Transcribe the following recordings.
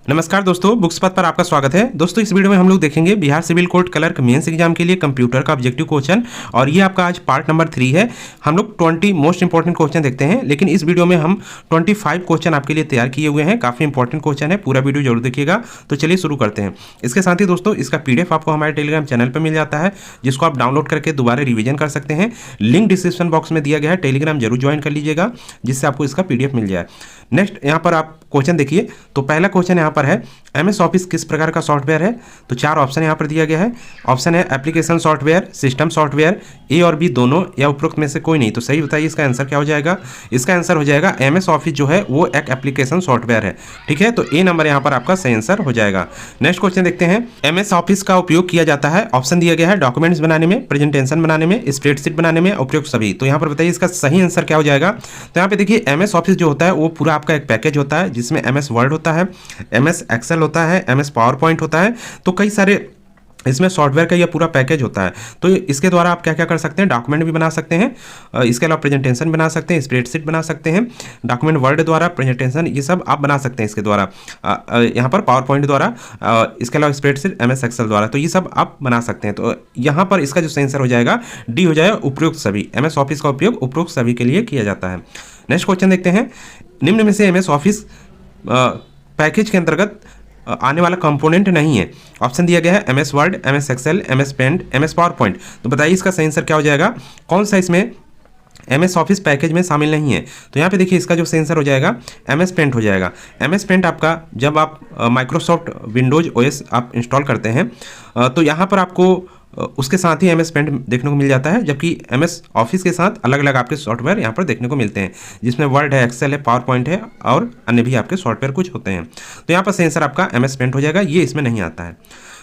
नमस्कार दोस्तों, बुक्स पथ पर आपका स्वागत है। दोस्तों इस वीडियो में हम लोग देखेंगे Bihar civil court clerk mains exam के लिए कंप्यूटर का ऑब्जेक्टिव क्वेश्चन, और ये आपका आज पार्ट नंबर 3 है। हम लोग 20 मोस्ट इंपॉर्टेंट क्वेश्चन देखते हैं, लेकिन इस वीडियो में हम 25 क्वेश्चन आपके लिए तैयार किए हुए हैं। काफ़ी इंपॉर्टेंट क्वेश्चन है, पूरा वीडियो जरूर देखिएगा। तो चलिए शुरू करते हैं। इसके साथ ही दोस्तों इसका PDF आपको हमारे टेलीग्राम चैनल पर मिल जाता है, जिसको आप डाउनलोड करके दोबारा रिविजन कर सकते हैं। लिंक डिस्क्रिप्शन बॉक्स में दिया गया है, टेलीग्राम जरूर ज्वाइन कर लीजिएगा, जिससे आपको इसका PDF मिल जाए। नेक्स्ट यहाँ पर आप क्वेश्चन देखिए। तो पहला क्वेश्चन यहाँ पर है, MS ऑफिस किस प्रकार का सॉफ्टवेयर है? तो 4 ऑप्शन यहाँ पर दिया गया है। ऑप्शन है एप्लीकेशन सॉफ्टवेयर, सिस्टम सॉफ्टवेयर, ए और बी दोनों, या उपरोक्त में से कोई नहीं। तो सही बताइए इसका आंसर क्या हो जाएगा। इसका आंसर हो जाएगा MS ऑफिस जो है वो एक एप्लीकेशन सॉफ्टवेयर है। ठीक है, तो ए नंबर यहाँ पर आपका सही आंसर हो जाएगा। नेक्स्ट क्वेश्चन देखते हैं, MS ऑफिस का उपयोग किया जाता है। ऑप्शन दिया गया है डॉक्यूमेंट्स बनाने में, प्रेजेंटेशन बनाने में, स्प्रेडशीट बनाने में, उपयुक्त सभी। तो यहाँ पर बताइए इसका सही आंसर क्या हो जाएगा। तो यहाँ पे देखिए MS ऑफिस जो होता है वो पूरा आपका एक पैकेज होता है, जिसमें MS वर्ड होता है, MS एक्सेल होता है, MS पावर पॉइंट होता है। तो कई सारे इसमें सॉफ्टवेयर का यह पूरा पैकेज होता है। तो इसके द्वारा आप क्या क्या कर सकते हैं, डॉक्यूमेंट भी बना सकते हैं, इसके अलावा प्रेजेंटेशन बना सकते हैं, स्प्रेडशीट बना सकते हैं, डॉक्यूमेंट वर्ड द्वारा, प्रेजेंटेशन, ये सब आप बना सकते हैं इसके द्वारा, यहाँ पर पावर पॉइंट द्वारा, इसके अलावा स्प्रेडशीट MS एक्सेल द्वारा। तो ये सब आप बना सकते हैं। तो यहाँ पर इसका जो आंसर हो जाएगा डी हो जाएगा, उपयुक्त सभी। MS ऑफिस का उपयोग उपयुक्त सभी के लिए किया जाता है। नेक्स्ट क्वेश्चन देखते हैं, निम्न में से MS ऑफिस पैकेज के अंतर्गत आने वाला कंपोनेंट नहीं है। ऑप्शन दिया गया है MS Word, MS Excel, MS Paint, MS PowerPoint. तो बताइए इसका सही आंसर क्या हो जाएगा, कौन सा इसमें MS ऑफिस पैकेज में शामिल नहीं है। तो यहाँ पे देखिए इसका जो आंसर हो जाएगा MS पेंट हो जाएगा। MS पेंट आपका जब आप माइक्रोसॉफ्ट विंडोज OS आप इंस्टॉल करते हैं, तो यहाँ पर आपको उसके साथ ही MS पेंट देखने को मिल जाता है, जबकि MS ऑफिस के साथ अलग अलग आपके सॉफ्टवेयर यहाँ पर देखने को मिलते हैं, जिसमें वर्ड है, एक्सेल है, पावर पॉइंट है, और अन्य भी आपके सॉफ्टवेयर कुछ होते हैं। तो यहाँ पर सही आंसर आपका MS पेंट हो जाएगा, ये इसमें नहीं आता है।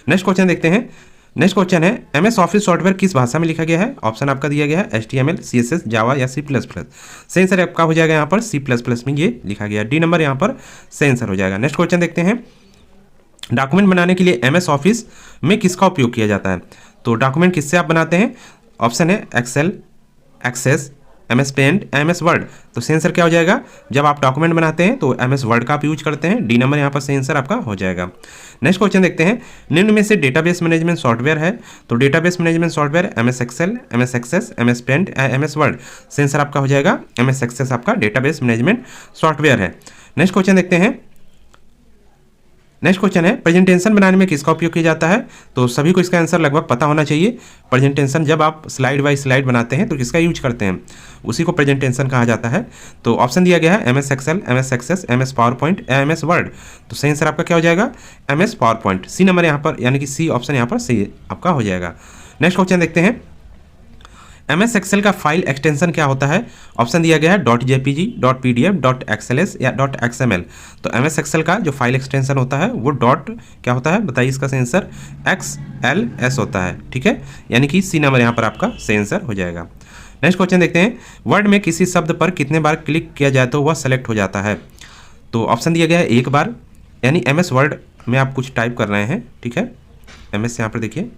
नेक्स्ट क्वेश्चन देखते हैं। नेक्स्ट क्वेश्चन है, MS ऑफिस सॉफ्टवेयर किस भाषा में लिखा गया है? ऑप्शन आपका दिया गया है HTML, CSS, जावा या C++। सही आंसर आपका हो जाएगा यहाँ पर C++ में ये लिखा गया है। डी नंबर यहाँ पर सही आंसर हो जाएगा। नेक्स्ट क्वेश्चन देखते हैं, डॉक्यूमेंट बनाने के लिए MS ऑफिस में किसका उपयोग किया जाता है? तो डॉक्यूमेंट किससे आप बनाते हैं? ऑप्शन है Excel, Access, MS Paint, MS Word. तो सही आंसर क्या हो जाएगा, जब आप डॉक्यूमेंट बनाते हैं तो MS वर्ड का आप यूज करते हैं। डी नंबर यहाँ पर सही आंसर आपका हो जाएगा। नेक्स्ट क्वेश्चन देखते हैं, निम्न में से डेटाबेस मैनेजमेंट सॉफ्टवेयर है। तो database management software MS Excel, MS Access, MS Paint, MS Word. सही आंसर आपका हो जाएगा MS एक्सेस आपका डेटाबेस मैनेजमेंट सॉफ्टवेयर है। नेक्स्ट क्वेश्चन देखते हैं। नेक्स्ट क्वेश्चन है, प्रेजेंटेशन बनाने में किसका उपयोग किया जाता है? तो सभी को इसका आंसर लगभग पता होना चाहिए। प्रेजेंटेशन जब आप स्लाइड बाय स्लाइड बनाते हैं तो किसका यूज करते हैं, उसी को प्रेजेंटेशन कहा जाता है। तो ऑप्शन दिया गया है MS Excel, MS Access, MS PowerPoint, MS Word. तो सही आंसर आपका क्या हो जाएगा, MS PowerPoint. C number यहाँ पर, यानी कि सी ऑप्शन यहाँ पर सही आपका हो जाएगा। नेक्स्ट क्वेश्चन देखते हैं, MS एक्सेल का फाइल एक्सटेंशन क्या होता है? ऑप्शन दिया गया है .jpg, .pdf, .xls या .xml। तो MS एक्सेल का जो फाइल एक्सटेंशन होता है वो डॉट क्या होता है, बताइए इसका सही आंसर XLS होता है। ठीक है, यानी कि सी नंबर यहाँ पर आपका सही आंसर हो जाएगा। नेक्स्ट क्वेश्चन देखते हैं, वर्ड में किसी शब्द पर कितने बार क्लिक किया जाए तो वह सेलेक्ट हो जाता है? तो ऑप्शन दिया गया है 1 बार, यानी MS वर्ड में आप कुछ टाइप कर रहे हैं। ठीक है, MS यहाँ पर देखिए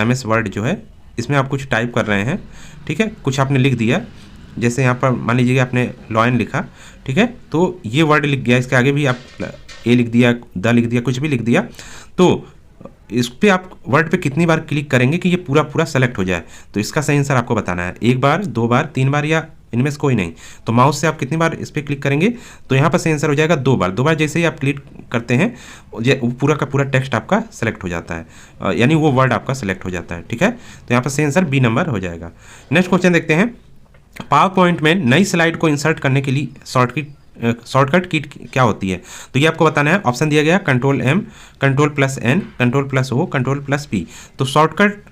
MS वर्ड जो है इसमें आप कुछ टाइप कर रहे हैं। ठीक है, कुछ आपने लिख दिया, जैसे यहाँ पर मान लीजिए आपने लॉयन लिखा। ठीक है, तो ये वर्ड लिख गया, इसके आगे भी आप ए लिख दिया, द लिख दिया, कुछ भी लिख दिया। तो इस पर आप वर्ड पे कितनी बार क्लिक करेंगे कि ये पूरा पूरा सेलेक्ट हो जाए? तो इसका सही आंसर आपको बताना है, 1 बार, 2 बार, 3 बार, या इनमें से कोई नहीं। तो माउस से आप कितनी बार इस पर क्लिक करेंगे? तो यहाँ पर सही आंसर हो जाएगा 2 बार। 2 बार जैसे ही आप क्लिक करते हैं पूरा का पूरा टेक्स्ट आपका सेलेक्ट हो जाता है, यानी वो वर्ड आपका सेलेक्ट हो जाता है। ठीक है, तो यहाँ पर सही आंसर बी नंबर हो जाएगा। नेक्स्ट क्वेश्चन देखते हैं, पावर पॉइंट में नई स्लाइड को इंसर्ट करने के लिए शॉर्टकट की क्या होती है? तो ये आपको बताना है। ऑप्शन दिया गया Ctrl+M, Ctrl+N, Ctrl+O, Ctrl+P। तो शॉर्टकट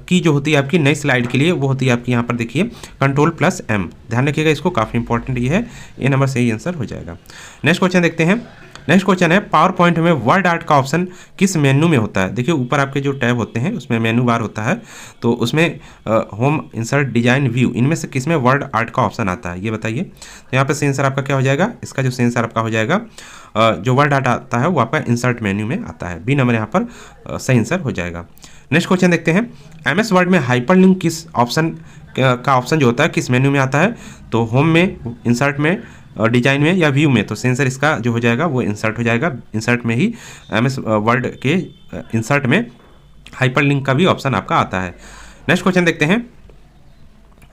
की जो होती है आपकी नई स्लाइड के लिए वो होती है आपकी यहाँ पर देखिए Ctrl+M। ध्यान रखिएगा इसको, काफ़ी इंपॉर्टेंट ये है। ये नंबर सही आंसर हो जाएगा। नेक्स्ट क्वेश्चन देखते हैं। नेक्स्ट क्वेश्चन है, पावर पॉइंट में वर्ड आर्ट का ऑप्शन किस मेन्यू में होता है? देखिए ऊपर आपके जो टैब होते हैं उसमें मेन्यू बार होता है, तो उसमें होम, इंसर्ट, डिजाइन, व्यू, इनमें से किस में वर्ड आर्ट का ऑप्शन आता है, ये बताइए। तो यहाँ पर सही आंसर आपका क्या हो जाएगा, इसका जो सही आंसर आपका हो जाएगा, जो वर्ड आर्ट आता है वो आपका इंसर्ट मेन्यू में आता है। बी नंबर यहाँ पर सही आंसर हो जाएगा। नेक्स्ट क्वेश्चन देखते हैं, MS वर्ड में हाइपरलिंक किस ऑप्शन का ऑप्शन जो होता है किस मेन्यू में आता है? तो होम में, इंसर्ट में, डिजाइन में या व्यू में, तो सेंसर इसका जो हो जाएगा वो इंसर्ट हो जाएगा। इंसर्ट में ही MS वर्ड के इंसर्ट में हाइपरलिंक का भी ऑप्शन आपका आता है। नेक्स्ट क्वेश्चन देखते हैं,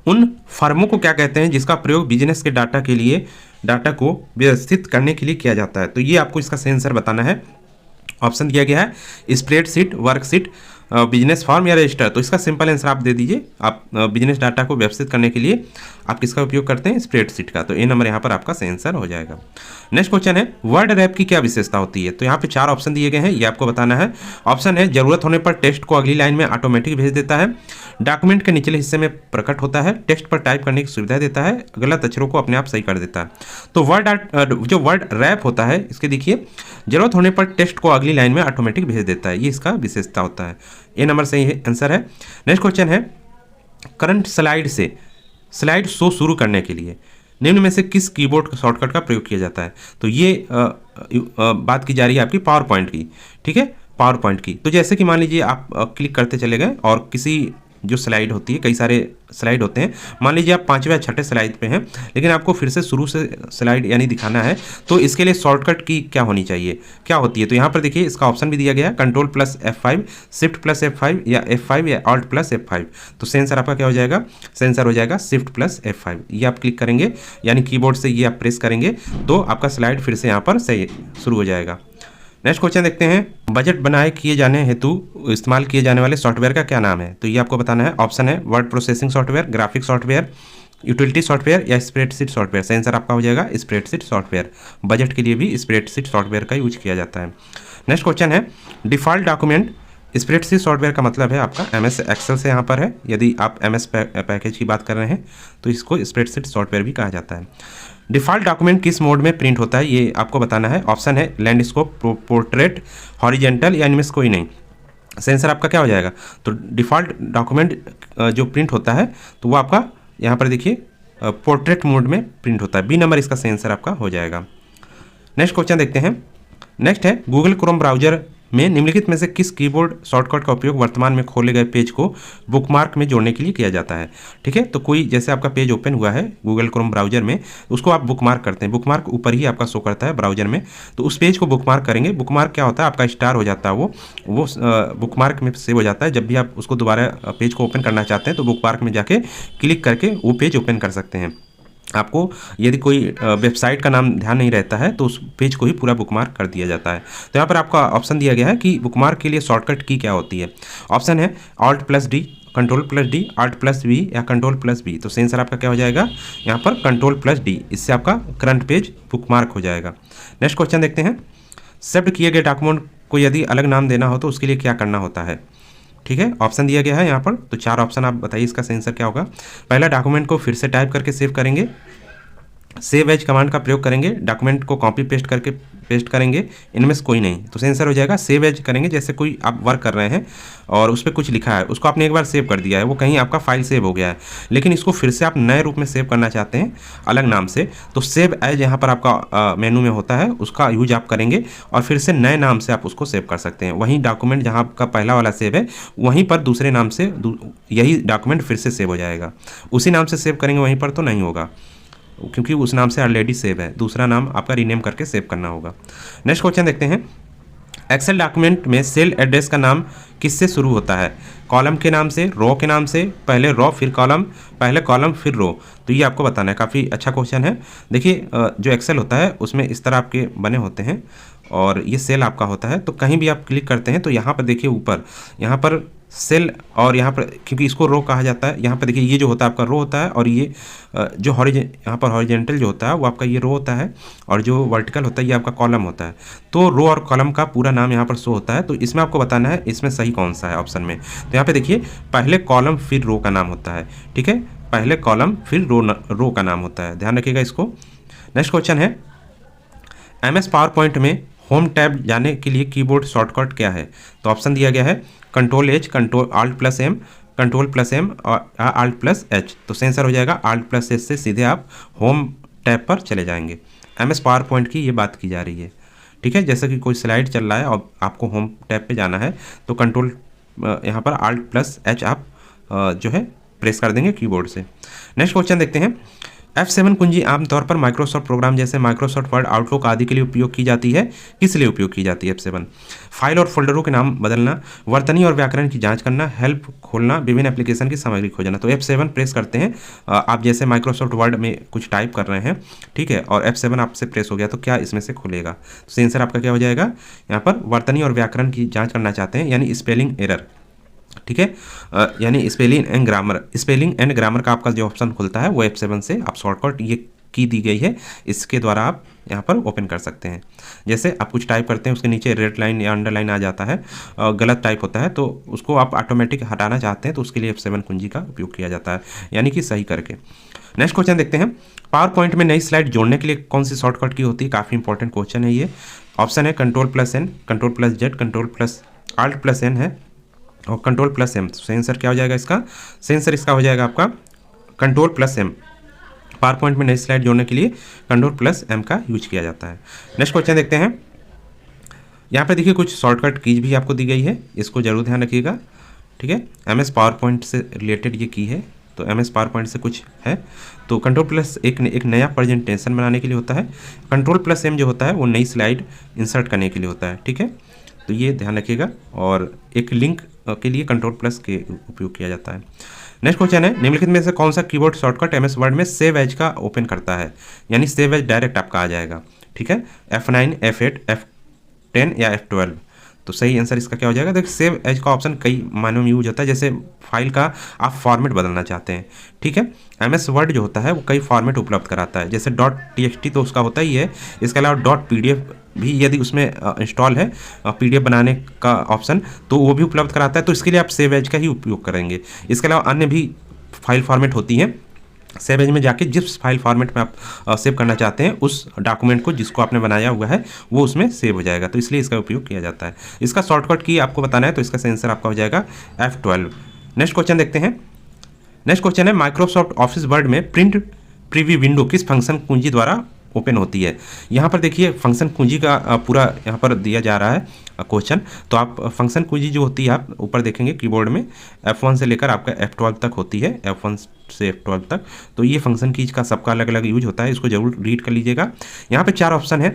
उन फर्मों को क्या कहते हैं जिसका प्रयोग बिजनेस के डाटा के लिए, डाटा को व्यवस्थित करने के लिए किया जाता है। तो ये आपको इसका सेंसर बताना है। ऑप्शन दिया गया है स्प्रेडशीट, वर्कशीट, बिजनेस फॉर्म या रजिस्टर। तो इसका सिंपल आंसर आप दे दीजिए। आप बिजनेस डाटा को व्यवस्थित करने के लिए आप किसका उपयोग करते हैं, स्प्रेडशीट का। तो ए नंबर यहाँ पर आपका सही आंसर हो जाएगा। नेक्स्ट क्वेश्चन है, वर्ड रैप की क्या विशेषता होती है। तो यहाँ पे 4 ऑप्शन दिए गए हैं, ये आपको बताना है। ऑप्शन है जरूरत होने पर टेक्स्ट को अगली लाइन में ऑटोमेटिक भेज देता है, डॉक्यूमेंट के निचले हिस्से में प्रकट होता है, टेक्स्ट पर टाइप करने की सुविधा देता है, गलत अक्षरों को अपने आप सही कर देता है। तो जो वर्ड रैप होता है, इसके देखिए जरूरत होने पर टेक्स्ट को अगली लाइन में ऑटोमेटिक भेज देता है, ये इसका विशेषता होता है। ए नंबर सही आंसर है। नेक्स्ट क्वेश्चन है, करंट स्लाइड से स्लाइड शो शुरू करने के लिए निम्न में से किस कीबोर्ड शॉर्टकट का प्रयोग किया जाता है। तो ये बात की जा रही है आपकी पावर पॉइंट की, ठीक है, पावर पॉइंट की। तो जैसे कि मान लीजिए आप क्लिक करते चले गए और किसी जो स्लाइड होती है, कई सारे स्लाइड होते हैं, मान लीजिए आप 5वें या 6ठे स्लाइड पे हैं, लेकिन आपको फिर से शुरू से स्लाइड यानी दिखाना है, तो इसके लिए शॉर्टकट की क्या होनी चाहिए, क्या होती है। तो यहाँ पर देखिए इसका ऑप्शन भी दिया गया है, Ctrl+F5, Shift+F5 या F5 या Alt+F5। तो सेंसर आपका क्या हो जाएगा, सेंसर हो जाएगा Shift+F5। ये आप क्लिक करेंगे यानी कीबोर्ड से ये आप प्रेस करेंगे तो आपका स्लाइड फिर से यहाँ पर सही शुरू हो जाएगा। नेक्स्ट क्वेश्चन देखते हैं, बजट बनाए किए जाने हेतु इस्तेमाल किए जाने वाले सॉफ्टवेयर का क्या नाम है। तो ये आपको बताना है। ऑप्शन है word processing software, graphic software, utility software या स्प्रेडशीट सॉफ्टवेयर। सही आंसर आपका हो जाएगा स्प्रेडशीट सॉफ्टवेयर। बजट के लिए भी स्प्रेडशीट सॉफ्टवेयर का यूज किया जाता है। नेक्स्ट क्वेश्चन है, डिफ़ॉल्ट डॉक्यूमेंट स्प्रेडशीट सॉफ्टवेयर का मतलब है आपका MS एक्सेल से यहाँ पर है। यदि आप MS पैकेज की बात कर रहे हैं तो इसको स्प्रेडशीट सॉफ्टवेयर भी कहा जाता है। डिफ़ॉल्ट डॉक्यूमेंट किस मोड में प्रिंट होता है, ये आपको बताना है। ऑप्शन है लैंडस्केप, पोर्ट्रेट, हॉरिजेंटल या इनमें से कोई नहीं। सेंसर आपका क्या हो जाएगा, तो डिफ़ॉल्ट डॉक्यूमेंट जो प्रिंट होता है तो वो आपका यहाँ पर देखिए पोर्ट्रेट मोड में प्रिंट होता है। बी नंबर इसका सेंसर आपका हो जाएगा। नेक्स्ट क्वेश्चन देखते हैं। नेक्स्ट है, गूगल क्रोम ब्राउजर में निम्नलिखित में से किस कीबोर्ड शॉर्टकट का उपयोग वर्तमान में खोले गए पेज को बुकमार्क में जोड़ने के लिए किया जाता है। ठीक है, तो कोई जैसे आपका पेज ओपन हुआ है गूगल क्रोम ब्राउजर में, उसको आप बुकमार्क करते हैं। बुकमार्क ऊपर ही आपका शो करता है ब्राउजर में, तो उस पेज को बुकमार्क करेंगे। बुकमार्क क्या होता है, आपका स्टार हो जाता है, वो बुकमार्क में सेव हो जाता है। जब भी आप उसको दोबारा पेज को ओपन करना चाहते हैं तो बुकमार्क में जाके क्लिक करके वो पेज ओपन कर सकते हैं। आपको यदि कोई वेबसाइट का नाम ध्यान नहीं रहता है तो उस पेज को ही पूरा बुकमार्क कर दिया जाता है। तो यहाँ पर आपका ऑप्शन दिया गया है कि बुकमार्क के लिए शॉर्टकट की क्या होती है। ऑप्शन है Alt+D, Ctrl+D, Alt+V या Ctrl+V। तो सेंसर आपका क्या हो जाएगा, यहाँ पर Ctrl+D। इससे आपका करंट पेज बुकमार्क हो जाएगा। नेक्स्ट क्वेश्चन देखते हैं। सेव्ड किए गए डॉक्यूमेंट को यदि अलग नाम देना हो तो उसके लिए क्या करना होता है। ठीक है, ऑप्शन दिया गया है यहाँ पर, तो 4 ऑप्शन आप बताइए इसका सेंसर क्या होगा। पहला, डॉक्यूमेंट को फिर से टाइप करके सेव करेंगे। सेव एज कमांड का प्रयोग करेंगे। डॉक्यूमेंट को कॉपी पेस्ट करके पेस्ट करेंगे। इनमें से कोई नहीं, तो सेंसर हो जाएगा सेव एज करेंगे। जैसे कोई आप वर्क कर रहे हैं और उस पर कुछ लिखा है, उसको आपने एक बार सेव कर दिया है, वो कहीं आपका फाइल सेव हो गया है, लेकिन इसको फिर से आप नए रूप में सेव करना चाहते हैं अलग नाम से, तो सेव एज यहाँ पर आपका मेनू में होता है, उसका यूज आप करेंगे और फिर से नए नाम से आप उसको सेव कर सकते हैं। वहीं डॉक्यूमेंट जहाँ आपका पहला वाला सेव है वहीं पर दूसरे नाम से यही डॉक्यूमेंट फिर से सेव हो जाएगा। उसी नाम से सेव करेंगे वहीं पर तो नहीं होगा, क्योंकि उस नाम से ऑलरेडी सेव है। दूसरा नाम आपका रीनेम करके सेव करना होगा। नेक्स्ट क्वेश्चन देखते हैं। एक्सेल डॉक्यूमेंट में सेल एड्रेस का नाम किससे शुरू होता है, कॉलम के नाम से, रो के नाम से, पहले रो फिर कॉलम, पहले कॉलम फिर रो। तो ये आपको बताना है। काफ़ी अच्छा क्वेश्चन है। देखिए जो एक्सेल होता है उसमें इस तरह आपके बने होते हैं और ये सेल आपका होता है। तो कहीं भी आप क्लिक करते हैं तो यहाँ पर देखिए ऊपर यहाँ पर सेल, और यहाँ पर क्योंकि इसको रो कहा जाता है, यहाँ पर देखिए ये जो होता है आपका रो होता है, और ये जो यहाँ पर हॉरिजेंटल जो होता है वो आपका ये रो होता है, और जो वर्टिकल होता है ये आपका कॉलम होता है। तो रो और कॉलम का पूरा नाम यहाँ पर शो होता है। तो इसमें आपको बताना है इसमें सही कौन सा है ऑप्शन में। तो यहाँ पे देखिए पहले कॉलम फिर रो का नाम होता है। ठीक है, पहले कॉलम फिर रो का नाम होता है, ध्यान रखिएगा इसको। नेक्स्ट क्वेश्चन है, MS पावर पॉइंट में होम टैब जाने के लिए कीबोर्ड शॉर्टकट क्या है। तो ऑप्शन दिया गया है Ctrl+H, Alt+M, Ctrl+M और Alt+H। तो सेंसर हो जाएगा Alt+H से सीधे आप होम टैब पर चले जाएंगे। MS पावर पॉइंट की ये बात की जा रही है। ठीक है, जैसे कि कोई स्लाइड चल रहा है और आपको होम टैब पे जाना है तो कंट्रोल यहाँ पर Alt+H आप जो है प्रेस कर देंगे कीबोर्ड से। नेक्स्ट क्वेश्चन देखते हैं। F7 कुंजी आमतौर पर माइक्रोसॉफ्ट प्रोग्राम जैसे माइक्रोसॉफ्ट वर्ड, आउटलुक आदि के लिए उपयोग की जाती है। किस लिए उपयोग की जाती है F7? फाइल और फोल्डरों के नाम बदलना, वर्तनी और व्याकरण की जांच करना, हेल्प खोलना, विभिन्न एप्लीकेशन की सामग्री खोजना। तो F7 प्रेस करते हैं, आप जैसे माइक्रोसॉफ्ट वर्ड में कुछ टाइप कर रहे हैं, ठीक है, और F7 आपसे प्रेस हो गया तो क्या इसमें से खुलेगा? तो आंसर आपका क्या हो जाएगा? यहाँ पर वर्तनी और व्याकरण की जाँच करना चाहते हैं, यानी स्पेलिंग एरर, ठीक है, यानी स्पेलिंग एंड ग्रामर का आपका जो ऑप्शन खुलता है वो F7 से आप शॉर्टकट ये की दी गई है, इसके द्वारा आप यहाँ पर ओपन कर सकते हैं। जैसे आप कुछ टाइप करते हैं, उसके नीचे रेड लाइन या अंडरलाइन आ जाता है, गलत टाइप होता है, तो उसको आप ऑटोमेटिक हटाना चाहते हैं तो उसके लिए F7 कुंजी का उपयोग किया जाता है, यानी कि सही करके। नेक्स्ट क्वेश्चन देखते हैं, पावर पॉइंट में नई स्लाइड जोड़ने के लिए कौन सी शॉर्टकट की होती है? काफ़ी इंपॉर्टेंट क्वेश्चन है ये। ऑप्शन है Ctrl+N, Ctrl+Z, Alt+N है और Ctrl+M। सेंसर क्या हो जाएगा इसका? सेंसर इसका हो जाएगा आपका Ctrl+M। पावर पॉइंट में नई स्लाइड जोड़ने के लिए Ctrl+M का यूज किया जाता है। नेक्स्ट क्वेश्चन देखते हैं, यहाँ पे देखिए कुछ शॉर्टकट कीज भी आपको दी गई है, इसको जरूर ध्यान रखिएगा, ठीक है। MS पावर पॉइंट से रिलेटेड ये की है, तो MS पावर पॉइंट से कुछ है, तो Ctrl+ एक नया प्रेजेंटेशन बनाने के लिए होता है। Ctrl+M जो होता है वो नई स्लाइड इंसर्ट करने के लिए होता है, ठीक है, तो ये ध्यान रखिएगा। और एक लिंक के लिए Ctrl+ के उपयोग किया जाता है। नेक्स्ट क्वेश्चन है, निम्नलिखित में से कौन सा कीबोर्ड शॉर्टकट MS वर्ड में सेव एज का ओपन करता है? यानी सेव एज डायरेक्ट आपका आ जाएगा, ठीक है, F9, F8, F10 या F12। तो सही आंसर इसका क्या हो जाएगा? देखिए सेव एज का ऑप्शन कई मायनों में यूज होता है, जैसे फाइल का आप फॉर्मेट बदलना चाहते हैं, ठीक है। MS वर्ड जो होता है वो कई फॉर्मेट उपलब्ध कराता है, जैसे .txt तो उसका होता ही है, इसके अलावा .pdf भी यदि उसमें इंस्टॉल है PDF बनाने का ऑप्शन तो वो भी उपलब्ध कराता है, तो इसके लिए आप सेव एज का ही उपयोग करेंगे। इसके अलावा अन्य भी फाइल फॉर्मेट होती हैं, सेव एज में जाके जिस फाइल फॉर्मेट में आप सेव करना चाहते हैं उस डॉक्यूमेंट को जिसको आपने बनाया हुआ है वो उसमें सेव हो जाएगा, तो इसलिए इसका उपयोग किया जाता है। इसका शॉर्टकट की आपको बताना है, तो इसका आंसर आपका हो जाएगा F12। नेक्स्ट क्वेश्चन देखते हैं, नेक्स्ट क्वेश्चन है, माइक्रोसॉफ्ट ऑफिस वर्ड में प्रिंट प्रीव्यू विंडो किस फंक्शन कुंजी द्वारा ओपन होती है? यहाँ पर देखिए फंक्शन कुंजी का पूरा यहाँ पर दिया जा रहा है क्वेश्चन, तो आप फंक्शन कुंजी जो होती है आप ऊपर देखेंगे कीबोर्ड में F1 से लेकर आपका F12 तक होती है, F1 से F12 तक। तो ये फंक्शन कीज का सबका अलग अलग यूज होता है, इसको जरूर रीड कर लीजिएगा। यहाँ पे 4 ऑप्शन है,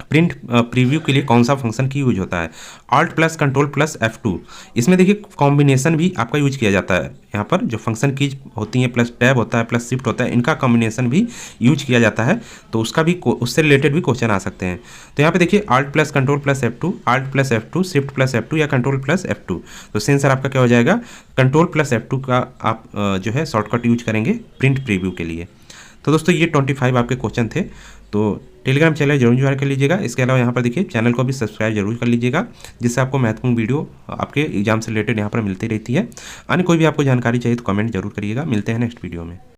प्रिंट प्रीव्यू के लिए कौन सा फंक्शन की यूज होता है? Alt+Ctrl+F2। इसमें देखिए कॉम्बिनेशन भी आपका यूज किया जाता है, यहाँ पर जो फंक्शन कीज होती हैं प्लस टैब होता है प्लस शिफ्ट होता है, इनका कॉम्बिनेशन भी यूज किया जाता है, तो उसका भी उससे रिलेटेड भी क्वेश्चन आ सकते हैं। तो यहाँ पे देखिए Alt+Ctrl+F2, Alt+F2, Shift+F2 या Ctrl+F2। तो आंसर आपका क्या हो जाएगा? Ctrl+F2 का आप जो है शॉर्टकट यूज करेंगे प्रिंट प्रीव्यू के लिए। तो दोस्तों ये 25 आपके क्वेश्चन थे, तो टेलीग्राम चैनल जरूर ज्वाइन कर लीजिएगा। इसके अलावा यहाँ पर देखिए चैनल को भी सब्सक्राइब जरूर कर लीजिएगा, जिससे आपको महत्वपूर्ण वीडियो आपके एग्जाम से रिलेटेड यहाँ पर मिलती रहती है। अन्य कोई भी आपको जानकारी चाहिए तो कमेंट जरूर करिएगा। मिलते हैं नेक्स्ट वीडियो में।